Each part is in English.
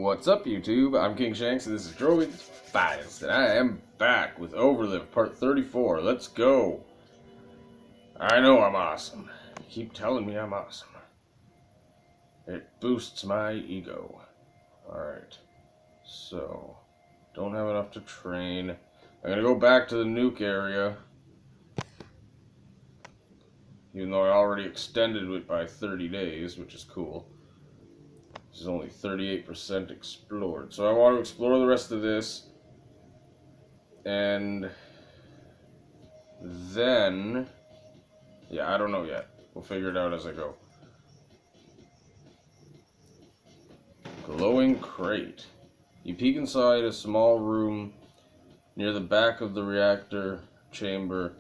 What's up, YouTube? I'm King Shanks, and this is Droid's Finest, and I am back with Overlive Part 34. Let's go! I know I'm awesome. You keep telling me I'm awesome. It boosts my ego. Alright. So, don't have enough to train. I'm gonna go back to the nuke area. Even though I already extended it by 30 days, which is cool. This is only 38% explored. So I want to explore the rest of this. And then... yeah, I don't know yet. We'll figure it out as I go. Glowing crate. You peek inside a small room near the back of the reactor chamber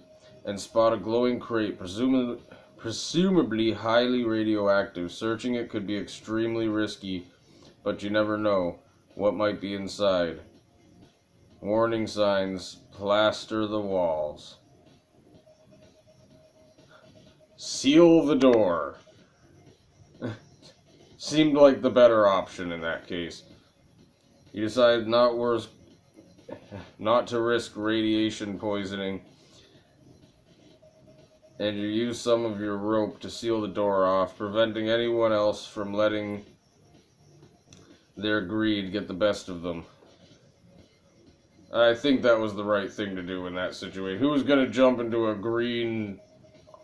and spot a glowing crate, presumably highly radioactive. Searching it could be extremely risky, but you never know what might be inside. Warning signs plaster the walls. Seal the door. Seemed like the better option in that case. You decide not to risk radiation poisoning, and you use some of your rope to seal the door off, preventing anyone else from letting their greed get the best of them. I think that was the right thing to do in that situation. Who was going to jump into a green,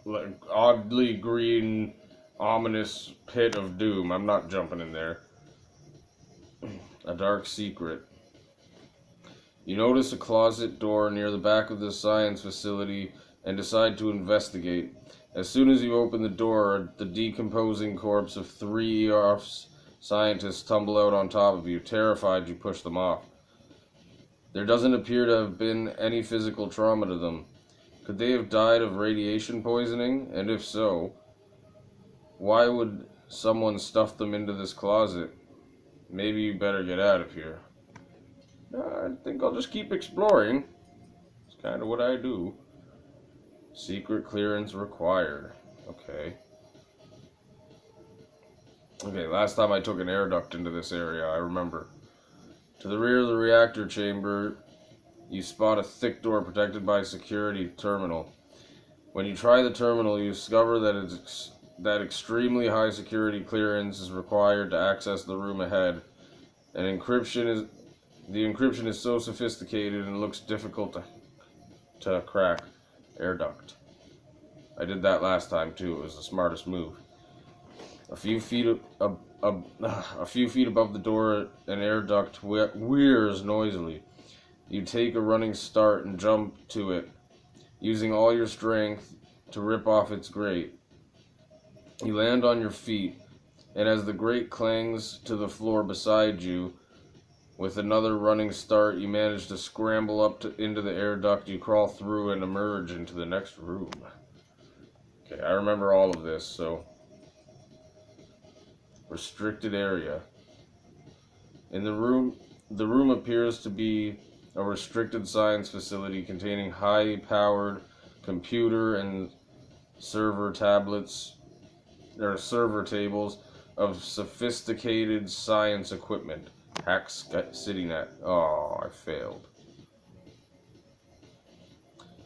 like, oddly green, ominous pit of doom? I'm not jumping in there. A dark secret. You notice a closet door near the back of the science facility and decide to investigate. As soon as you open the door, the decomposing corpse of 3 ERF's scientists tumble out on top of you. Terrified, you push them off. There doesn't appear to have been any physical trauma to them. Could they have died of radiation poisoning? And if so, why would someone stuff them into this closet? Maybe you better get out of here. I think I'll just keep exploring. It's kind of what I do. Secret clearance required. Okay. Okay, last time I took an air duct into this area, I remember. To the rear of the reactor chamber, you spot a thick door protected by a security terminal. When you try the terminal, you discover that extremely high security clearance is required to access the room ahead. The encryption is so sophisticated and looks difficult to crack. Air duct. I did that last time too. It was the smartest move. A few feet above the door, an air duct whirs noisily. You take a running start and jump to it, using all your strength to rip off its grate. You land on your feet, and as the grate clangs to the floor beside you, with another running start, you manage to scramble up into the air duct. You crawl through and emerge into the next room. Okay, I remember all of this, so... restricted area. In the room appears to be a restricted science facility containing high-powered computer and server tablets, or server tables of sophisticated science equipment. Hack CityNet. Oh, I failed.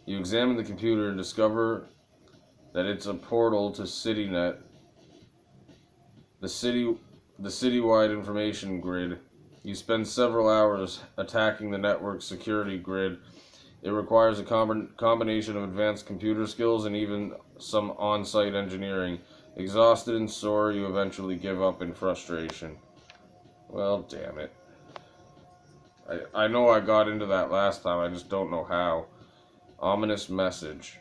You examine the computer and discover that it's a portal to CityNet, the citywide information grid. You spend several hours attacking the network's security grid. It requires a combination of advanced computer skills and even some on-site engineering. Exhausted and sore, you eventually give up in frustration. Well, damn it. I know I got into that last time, I just don't know how. Ominous message.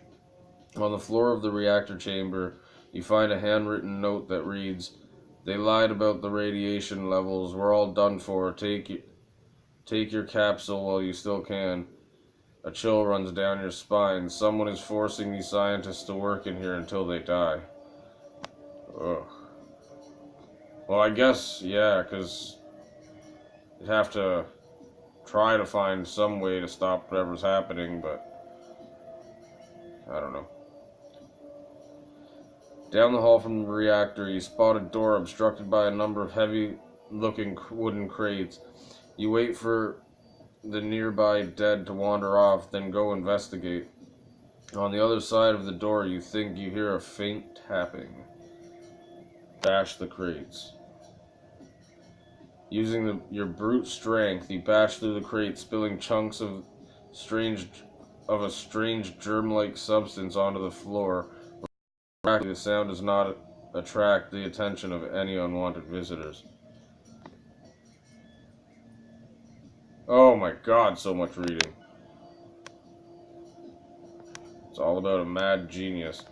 On the floor of the reactor chamber, you find a handwritten note that reads, "They lied about the radiation levels. We're all done for. Take your capsule while you still can." A chill runs down your spine. Someone is forcing these scientists to work in here until they die. Ugh. Well, I guess, yeah, because you'd have to try to find some way to stop whatever's happening, but I don't know. Down the hall from the reactor, you spot a door obstructed by a number of heavy looking wooden crates. You wait for the nearby dead to wander off, then go investigate. On the other side of the door, you think you hear a faint tapping. Bash the crates. Using your brute strength, you bash through the crate, spilling chunks of a strange germ-like substance onto the floor. The sound does not attract the attention of any unwanted visitors. Oh my god, so much reading. It's all about a mad genius.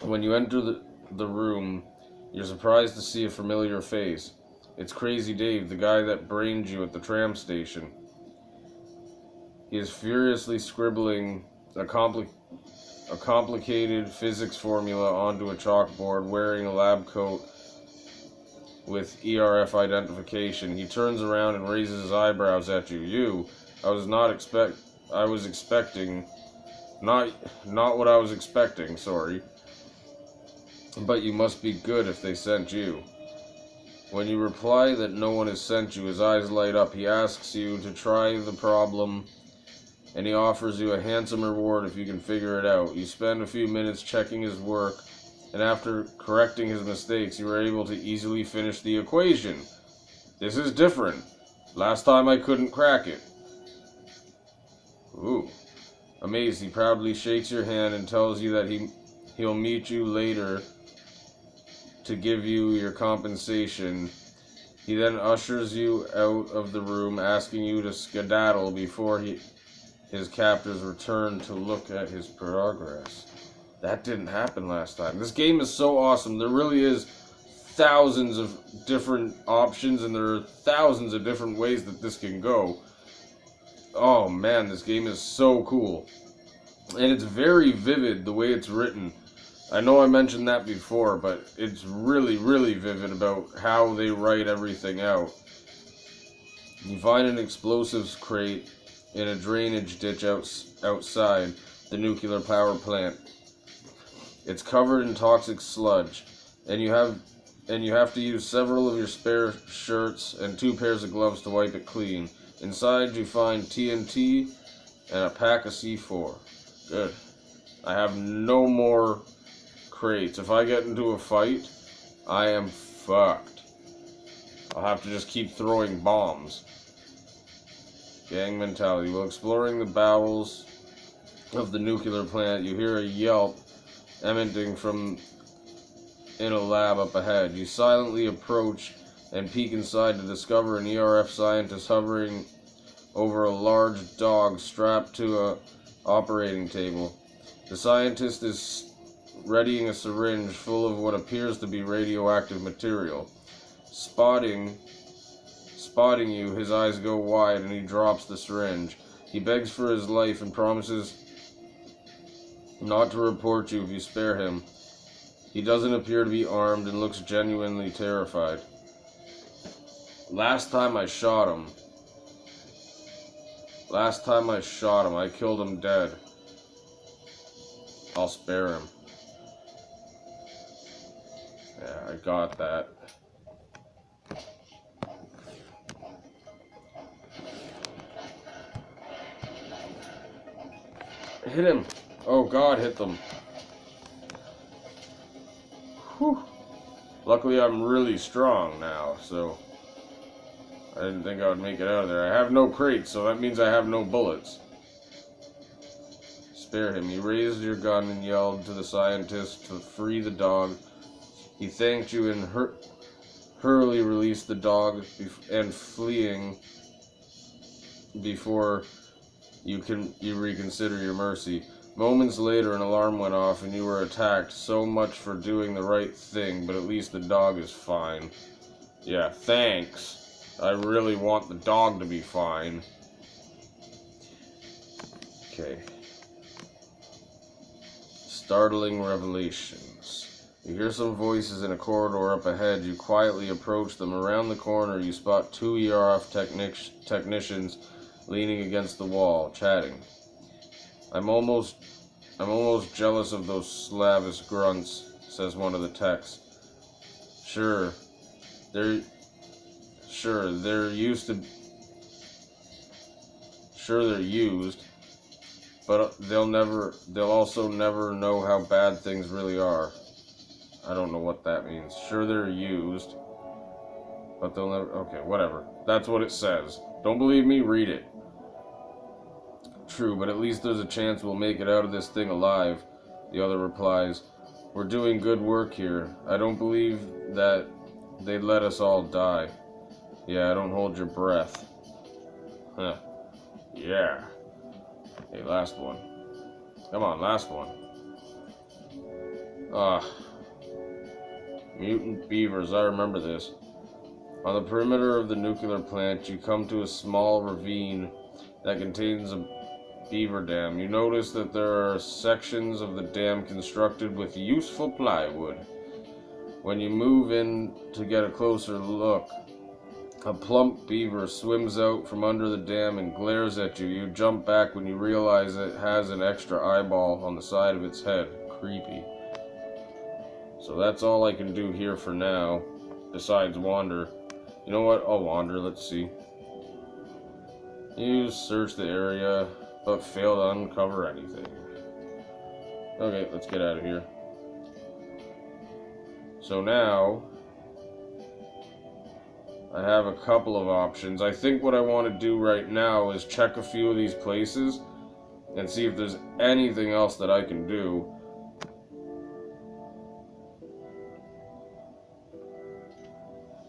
When you enter the room, you're surprised to see a familiar face. It's Crazy Dave, the guy that brained you at the tram station. He is furiously scribbling a complicated physics formula onto a chalkboard, wearing a lab coat with ERF identification. He turns around and raises his eyebrows at you. Not what I was expecting, sorry. But you must be good if they sent you. When you reply that no one has sent you, his eyes light up. He asks you to try the problem, and he offers you a handsome reward if you can figure it out. You spend a few minutes checking his work, and after correcting his mistakes, you were able to easily finish the equation. This is different. Last time I couldn't crack it. Ooh. Amazed, he proudly shakes your hand and tells you that he'll meet you later to give you your compensation. He then ushers you out of the room, asking you to skedaddle before his captors return to look at his progress. That didn't happen last time. This game is so awesome. There really is thousands of different options, and there are thousands of different ways that this can go. Oh man, this game is so cool. And it's very vivid the way it's written. I know I mentioned that before, but it's really, really vivid about how they write everything out. You find an explosives crate in a drainage ditch outside the nuclear power plant. It's covered in toxic sludge, and you have to use several of your spare shirts and 2 pairs of gloves to wipe it clean. Inside you find TNT and a pack of C4. Good. I have no more crates. If I get into a fight, I am fucked. I'll have to just keep throwing bombs. Gang mentality. While exploring the bowels of the nuclear plant, you hear a yelp emanating from in a lab up ahead. You silently approach and peek inside to discover an ERF scientist hovering over a large dog strapped to a operating table. The scientist is readying a syringe full of what appears to be radioactive material. Spotting you, his eyes go wide and he drops the syringe. He begs for his life and promises not to report you if you spare him. He doesn't appear to be armed and looks genuinely terrified. Last time I shot him, I killed him dead. I'll spare him. Yeah, I got that. Hit him. Oh God, hit them. Whew. Luckily I'm really strong now, so I didn't think I would make it out of there. I have no crates, so that means I have no bullets. Spare him. You raised your gun and yelled to the scientist to free the dog. He thanked you and hurriedly released the dog and fleeing before you reconsider your mercy. Moments later, an alarm went off and you were attacked. So much for doing the right thing, but at least the dog is fine. Yeah, thanks. I really want the dog to be fine. Okay. Startling revelations. You hear some voices in a corridor up ahead. You quietly approach them. Around the corner, you spot 2 ERF technicians leaning against the wall, chatting. I'm almost jealous of those Slavish grunts, says one of the techs. Sure, They're sure they're used, but they'll also never know how bad things really are. I don't know what that means. Sure, they're used, but they'll never... Okay, whatever. That's what it says. Don't believe me? Read it. True, but at least there's a chance we'll make it out of this thing alive, the other replies. We're doing good work here. I don't believe that they'd let us all die. Yeah, don't hold your breath. Huh. Yeah. Hey, last one. Come on, last one. Mutant beavers, I remember this. On the perimeter of the nuclear plant, you come to a small ravine that contains a beaver dam. You notice that there are sections of the dam constructed with useful plywood. When you move in to get a closer look, a plump beaver swims out from under the dam and glares at you. You jump back when you realize it has an extra eyeball on the side of its head. Creepy. So that's all I can do here for now, besides wander. You know what? I'll wander, let's see. You search the area, but fail to uncover anything. Okay, let's get out of here. So now, I have a couple of options. I think what I want to do right now is check a few of these places and see if there's anything else that I can do.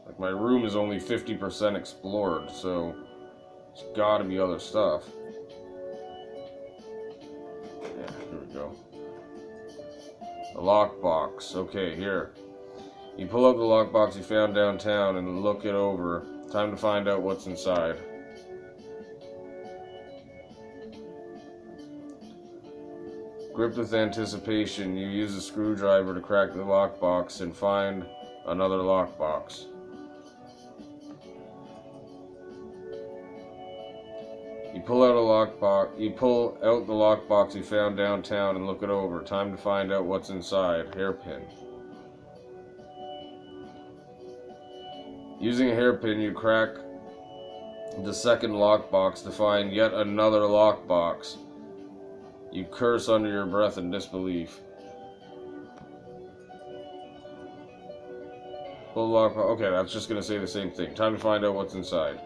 Like, my room is only 50% explored, so there's gotta be other stuff. Yeah, here we go. The lockbox. Okay, here. You pull out the lockbox you found downtown and look it over. Time to find out what's inside. Gripped with anticipation, you use a screwdriver to crack the lockbox and find another lockbox. You pull out the lockbox you found downtown and look it over. Time to find out what's inside. Hairpin. Using a hairpin, you crack the second lockbox to find yet another lockbox. You curse under your breath in disbelief. Pull the lockbox. Okay, that's just going to say the same thing. Time to find out what's inside.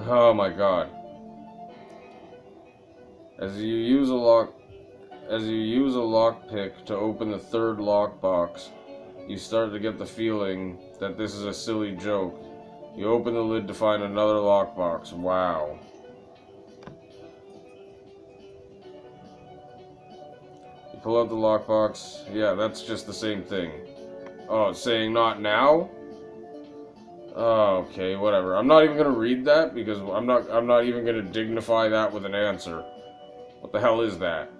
Oh my god. As you use a lockpick to open the third lockbox, you start to get the feeling that this is a silly joke. You open the lid to find another lockbox. Wow. You pull out the lockbox. Yeah, that's just the same thing. Oh, it's saying not now? Oh, okay, whatever. I'm not even gonna read that because I'm not even gonna dignify that with an answer. What the hell is that?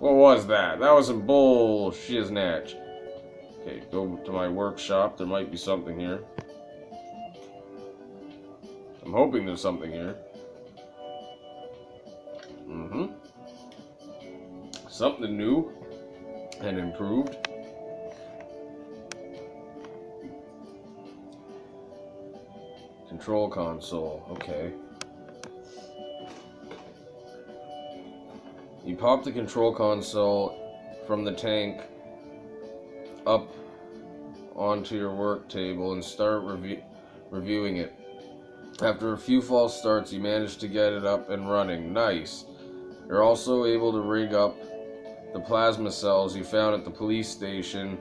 What was that? That was some bull-shiznatch. Okay, go to my workshop. There might be something here. I'm hoping there's something here. Something new and improved. Control console. Okay. You pop the control console from the tank up onto your work table and start reviewing it. After a few false starts, you manage to get it up and running. Nice. You're also able to rig up the plasma cells you found at the police station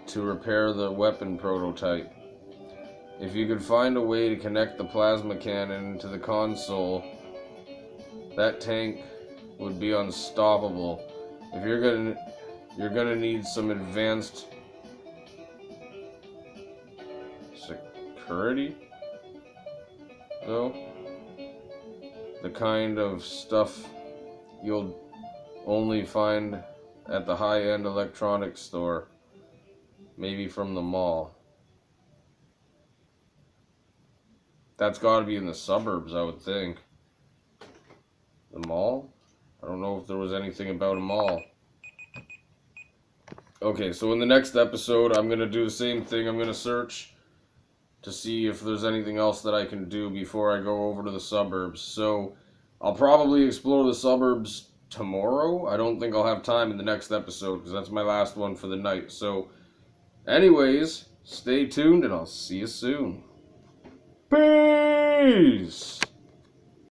to repair the weapon prototype. If you could find a way to connect the plasma cannon to the console, that tank would be unstoppable. If you're gonna need some advanced security, though. The kind of stuff you'll only find at the high-end electronics store, maybe from the mall. That's got to be in the suburbs, I would think. The mall? I don't know if there was anything about a mall. Okay, so in the next episode, I'm going to do the same thing. I'm going to search to see if there's anything else that I can do before I go over to the suburbs. So I'll probably explore the suburbs tomorrow. I don't think I'll have time in the next episode because that's my last one for the night. So anyways, stay tuned and I'll see you soon. Peace!